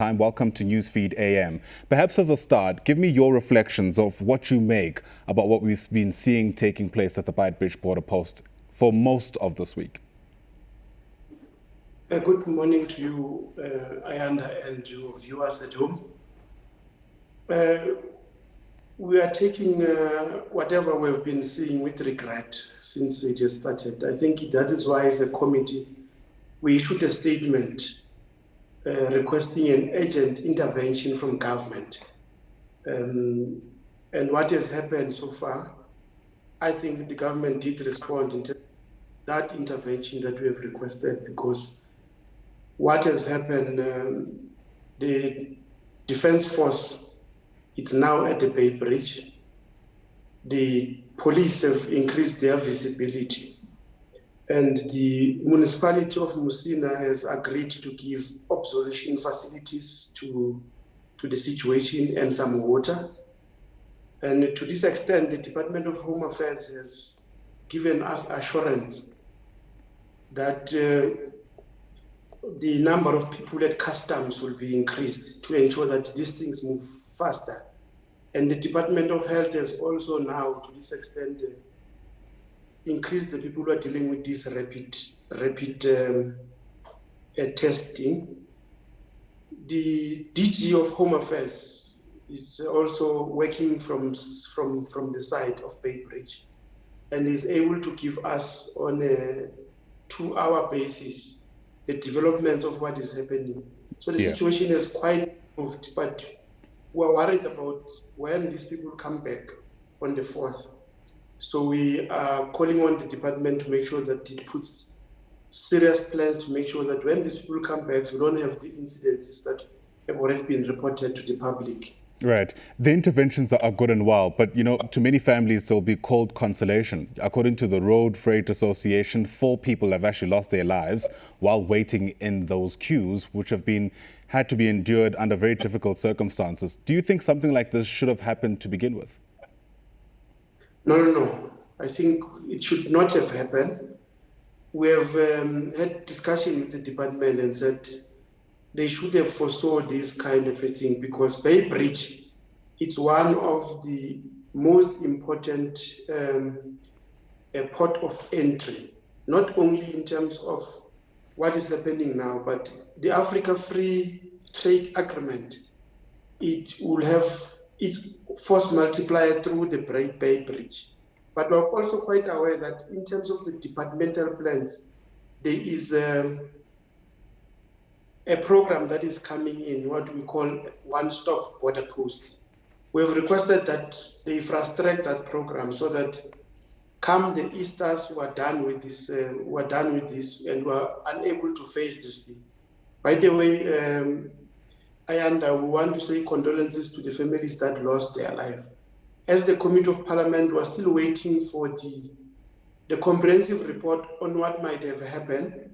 Time. Welcome to Newsfeed AM. Perhaps as a start, give me your reflections of what you make about what we've been seeing taking place at the Beitbridge border post for most of this week. Good morning to you, Ayanda, and your viewers at home. We are taking whatever we've been seeing with regret since it has started. I think that is why, as a committee, we issued a statement requesting an urgent intervention from government. And what has happened so far, I think the government did respond in that intervention that we have requested, because what has happened, the Defence Force, it's now at the Beitbridge. The police have increased their visibility, and the municipality of Musina has agreed to give observation facilities to the situation and some water. And to this extent, the Department of Home Affairs has given us assurance that the number of people at customs will be increased to ensure that these things move faster. And the Department of Health has also now, to this extent, increased the people who are dealing with this rapid testing. The DG of Home Affairs is also working from the side of Beitbridge, and is able to give us on a 2-hour basis the development of what is happening. So the situation is quite improved, but we're worried about when these people come back on the 4th. So we are calling on the department to make sure that it puts serious plans to make sure that when these people come back, we don't have the incidences that have already been reported to the public. Right. The interventions are good and well, but, to many families, there'll be cold consolation. According to the Road Freight Association, 4 people have actually lost their lives while waiting in those queues, which had to be endured under very difficult circumstances. Do you think something like this should have happened to begin with? No. I think it should not have happened. We have had discussion with the department and said they should have foresaw this kind of a thing, because Beitbridge, it's one of the most important port of entry, not only in terms of what is happening now, but the Africa Free Trade Agreement, it will have its force multiplier through the Beitbridge. But we're also quite aware that in terms of the departmental plans, there is a program that is coming in, what we call one-stop border post. We have requested that they frustrate that program so that come the Easters who are done with this, and who are unable to face this thing. By the way, Ayanda, we want to say condolences to the families that lost their life. As the Committee of Parliament, we are still waiting for the comprehensive report on what might have happened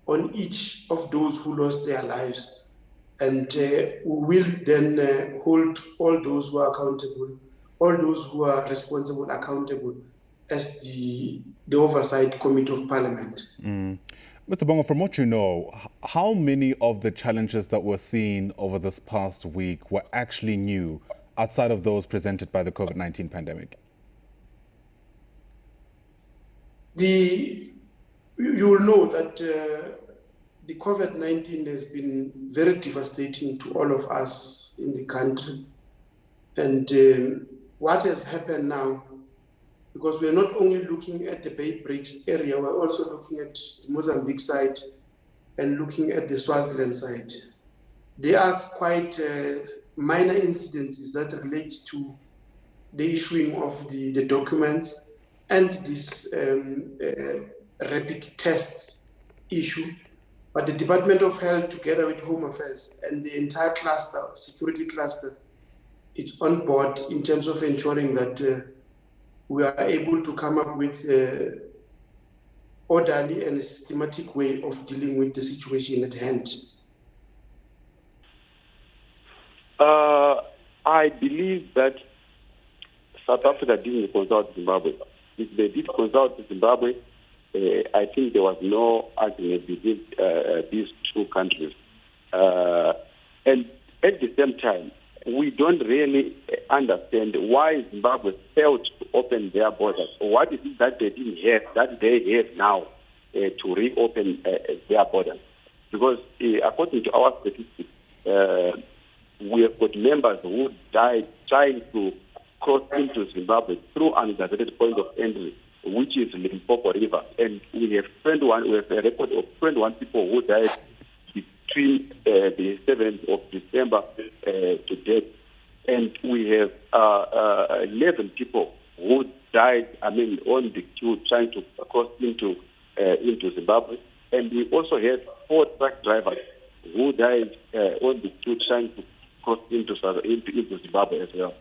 on each of those who lost their lives. And we will then hold all those who are accountable, all those who are responsible accountable as the Oversight Committee of Parliament. Mr. Bongo, from what you know, how many of the challenges that we're seeing over this past week were actually new, outside of those presented by the COVID-19 pandemic? You will know that the COVID-19 has been very devastating to all of us in the country. And what has happened now, because we're not only looking at the Beitbridge area, we're also looking at the Mozambique side and looking at the Swaziland side. There are quite minor incidences that relate to the issuing of the documents and this rapid test issue. But the Department of Health, together with Home Affairs and the entire cluster, security cluster, it's on board in terms of ensuring that we are able to come up with an orderly and systematic way of dealing with the situation at hand. I believe that South Africa didn't consult Zimbabwe. If they did consult Zimbabwe, I think there was no argument between these two countries. And at the same time, we don't really understand why Zimbabwe failed to open their borders. What is it that they didn't have, that they have now to reopen their borders? Because according to our statistics, we have got members who died trying to cross into Zimbabwe through an undesignated point of entry, which is Limpopo River. And we have a record of 21 people who died between the 7th of December to date. And we have 11 people who died, on the queue trying to cross into Zimbabwe. And we also have 4 truck drivers who died on the queue trying to cross into Zimbabwe as well.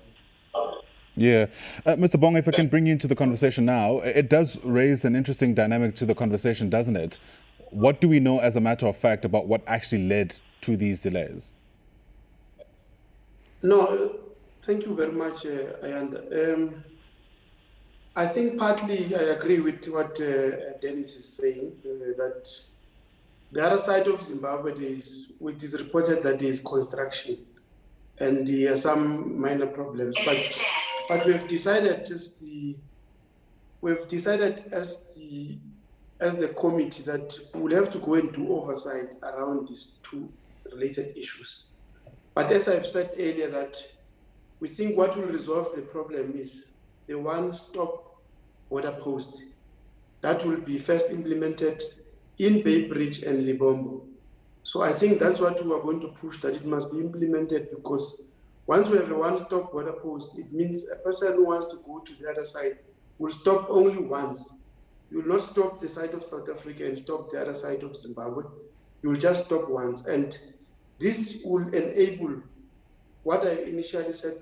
Yeah. Mr. Bongo, if I can bring you into the conversation now, it does raise an interesting dynamic to the conversation, doesn't it? What do we know as a matter of fact about what actually led to these delays? No, thank you very much, Ayanda. I think partly I agree with what Dennis is saying, that the other side of Zimbabwe it is reported that there is construction and there are some minor problems. But we've decided as the committee that we'll have to go and do oversight around these 2 related issues. But as I've said earlier, that we think what will resolve the problem is the one-stop border post that will be first implemented in Beitbridge and Libombo. So I think that's what we are going to push, that it must be implemented, because once we have a one-stop border post, it means a person who wants to go to the other side will stop only once. You will not stop the side of South Africa and stop the other side of Zimbabwe. You will just stop once. And this will enable what I initially said,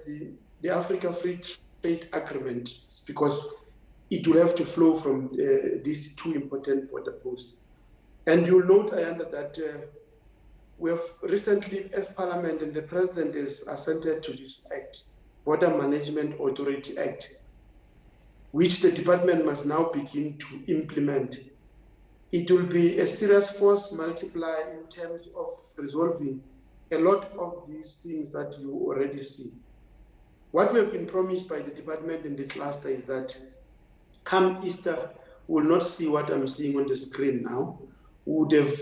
the Africa Free Trade Agreement, because it will have to flow from these 2 important border posts. And you'll note, Ayanda, that we have recently, as Parliament and the President has assented to this Act, Border Management Authority Act, which the department must now begin to implement. It will be a serious force multiplier in terms of resolving a lot of these things that you already see. What we have been promised by the department and the cluster is that come Easter, we will not see what I'm seeing on the screen now. We would have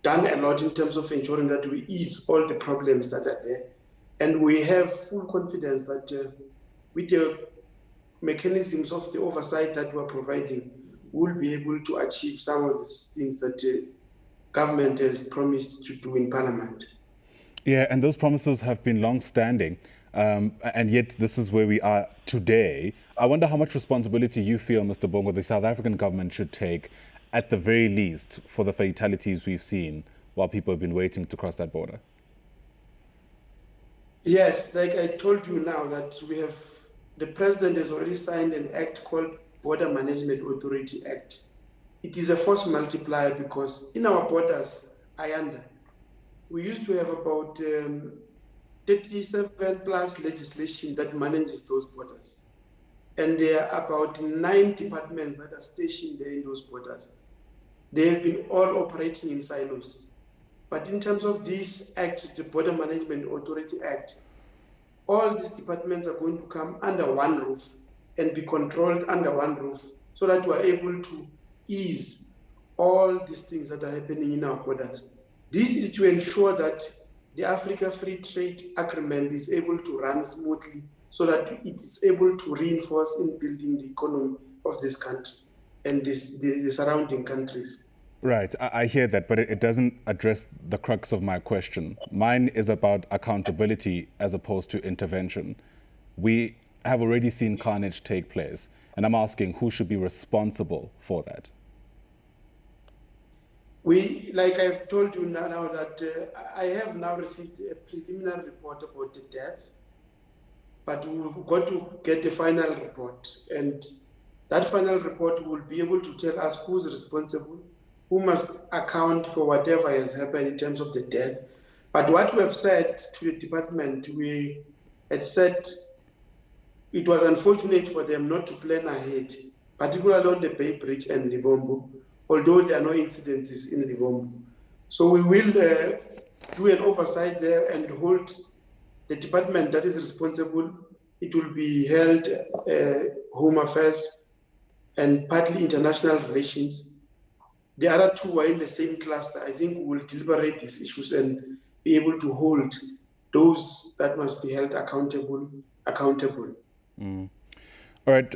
done a lot in terms of ensuring that we ease all the problems that are there. And we have full confidence that with the mechanisms of the oversight that we're providing, we'll be able to achieve some of these things that the government has promised to do in Parliament. Yeah, and those promises have been long-standing, and yet this is where we are today. I wonder how much responsibility you feel, Mr. Bongo, the South African government should take, at the very least, for the fatalities we've seen while people have been waiting to cross that border. Yes, like I told you now, that the President has already signed an act called Border Management Authority Act. It is a force multiplier because in our borders, Ayanda, we used to have about 37 plus legislation that manages those borders. And there are about 9 departments that are stationed there in those borders. They have been all operating in silos. But in terms of this act, the Border Management Authority Act, all these departments are going to come under one roof and be controlled under one roof so that we are able to ease all these things that are happening in our borders. This is to ensure that the Africa Free Trade Agreement is able to run smoothly so that it is able to reinforce in building the economy of this country and the surrounding countries. Right, I hear that, but it doesn't address the crux of my question. Mine is about accountability as opposed to intervention. We have already seen carnage take place, and I'm asking who should be responsible for that? Like I've told you now that I have now received a preliminary report about the deaths, but we've got to get the final report. And that final report will be able to tell us who's responsible, who must account for whatever has happened in terms of the death. But what we have said to the department, we had said it was unfortunate for them not to plan ahead, particularly on the Beitbridge and Libombo, although there are no incidences in Libombo. So we will do an oversight there and hold the department that is responsible. It will be held Home Affairs and partly international relations. The other two are in the same cluster. I think we will deliberate these issues and be able to hold those that must be held accountable. All right,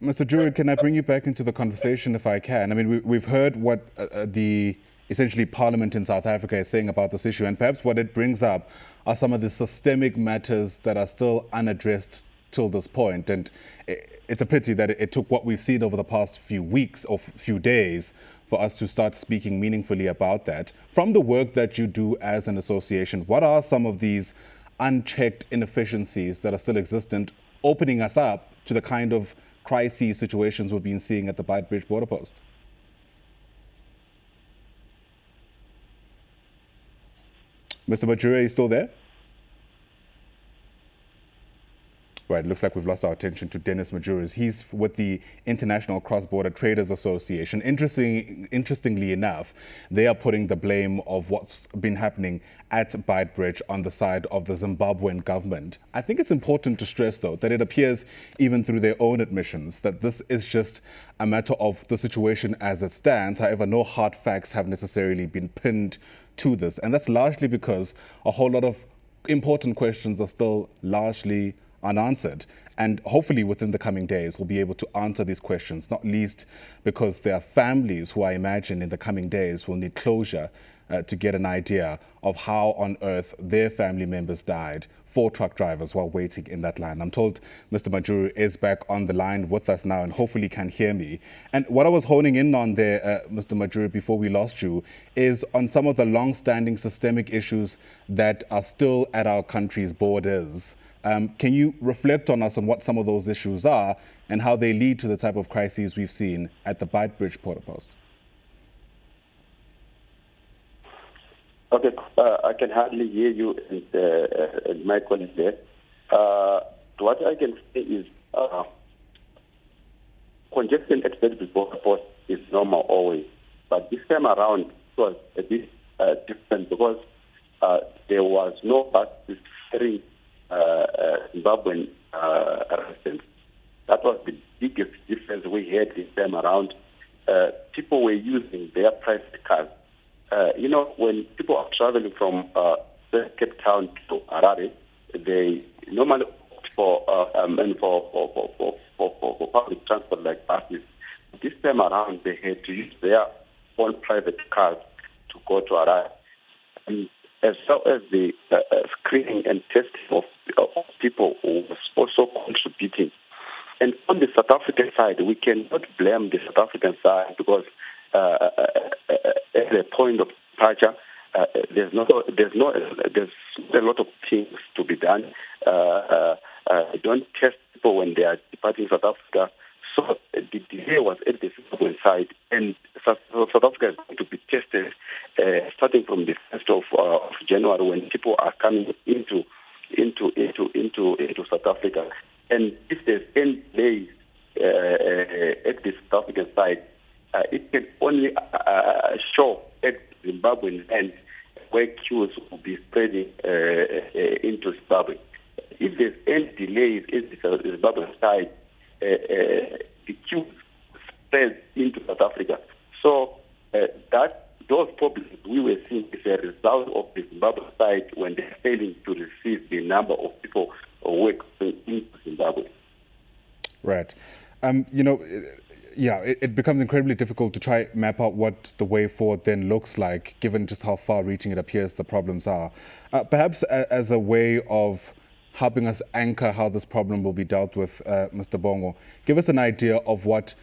Mr. Juru, can I bring you back into the conversation if I can? I mean, we've heard what the essentially Parliament in South Africa is saying about this issue, and perhaps what it brings up are some of the systemic matters that are still unaddressed till this point. And it's a pity that it took what we've seen over the past few weeks or few days for us to start speaking meaningfully about that. From the work that you do as an association, what are some of these unchecked inefficiencies that are still existent, opening us up to the kind of crisis situations we've been seeing at the Beitbridge border post? Mr. Majura, are you still there? Right, looks like we've lost our attention to Dennis Juru. He's with the International Cross-Border Traders Association. Interestingly enough, they are putting the blame of what's been happening at Beitbridge on the side of the Zimbabwean government. I think it's important to stress, though, that it appears, even through their own admissions, that this is just a matter of the situation as it stands. However, no hard facts have necessarily been pinned to this. And that's largely because a whole lot of important questions are still largely unanswered. And hopefully within the coming days, we'll be able to answer these questions, not least because there are families who I imagine in the coming days will need closure to get an idea of how on earth their family members died, 4 truck drivers while waiting in that line. I'm told Mr. Majuru is back on the line with us now and hopefully can hear me. And what I was honing in on there, Mr. Majuru, before we lost you, is on some of the long-standing systemic issues that are still at our country's borders. Can you reflect on us on what some of those issues are and how they lead to the type of crises we've seen at the Beitbridge border post? Okay, I can hardly hear you and my colleague there. What I can say is congestion at Beitbridge border post is normal always, but this time around it was a bit different because there was no bus ferrying Zimbabwean residents. That was the biggest difference we had this time around. People were using their private cars. When people are traveling from Cape Town to Harare, they normally opt for public transport like buses. This time around, they had to use their own private cars to go to Harare. And as well as the screening and testing of people who was also contributing. And on the South African side, we cannot blame the South African side because at the point of departure, there's a lot of things to be done. Don't test people when they are departing South Africa. So the delay was at the Zimbabwean side, and South Africa is going to be tested starting from the 1st of January when people are coming into South Africa. And if there's any delays at the South African side, it can only show at Zimbabwean end where queues will be spreading into Zimbabwe. If there's any delays at the Zimbabwean side, the queues spread into South Africa. So those problems we were seeing is a result of the Zimbabwe side when they're failing to receive the number of people working into Zimbabwe. Right. It becomes incredibly difficult to try map out what the way forward then looks like, given just how far-reaching it appears the problems are. Perhaps as a way of helping us anchor how this problem will be dealt with, Mr. Bongo, give us an idea of what,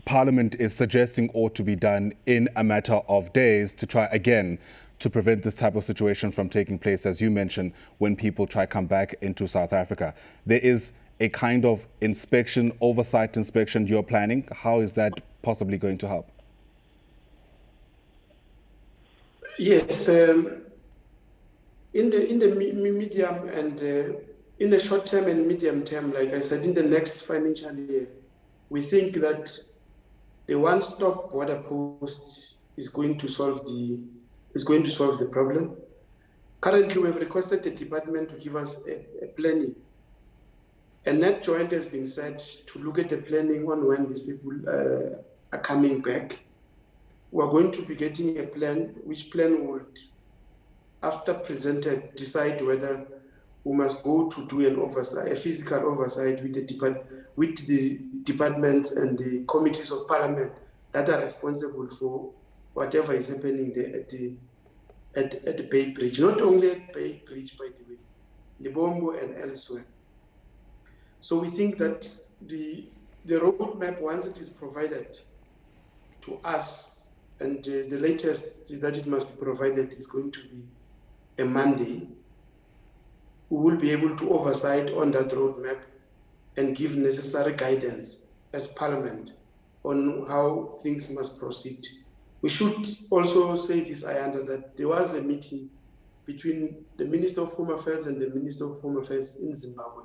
Parliament is suggesting ought to be done in a matter of days to try, again, to prevent this type of situation from taking place, as you mentioned, when people try come back into South Africa. There is a kind of oversight inspection you're planning. How is that possibly going to help? Yes, in the medium and in the short term and medium term, like I said, in the next financial year, we think that the one-stop border post is going to solve the is going to solve the problem. Currently, we have requested the department to give us a planning. A net joint has been set to look at the planning on when these people are coming back. We're going to be getting a plan, which plan would, after presented, decide whether we must go to do an oversight, a physical oversight with the departments and the committees of parliament that are responsible for whatever is happening there at the Beitbridge. Not only at Beitbridge, by the way, Lebombo and elsewhere. So we think that the roadmap, once it is provided to us, and the latest that it must be provided is going to be a Monday, we will be able to oversight on that roadmap and give necessary guidance as Parliament on how things must proceed. We should also say this, Ayanda, that there was a meeting between the Minister of Home Affairs and the Minister of Home Affairs in Zimbabwe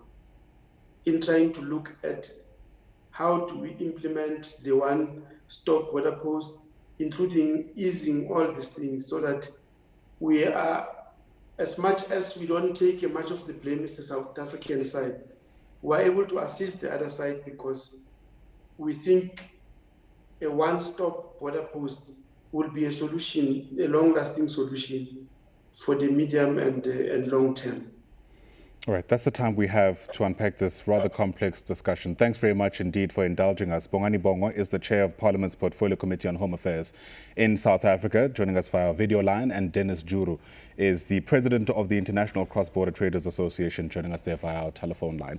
in trying to look at how do we implement the one-stop border post, including easing all these things so that we are, as much as we don't take much of the blame as the South African side, we're able to assist the other side because we think a one-stop border post will be a solution, a long-lasting solution for the medium and long term. All right, that's the time we have to unpack this rather complex discussion. Thanks very much indeed for indulging us. Bongani Bongo is the chair of Parliament's Portfolio Committee on Home Affairs in South Africa, joining us via video line, and Dennis Juru is the president of the International Cross-Border Traders Association, joining us there via our telephone line.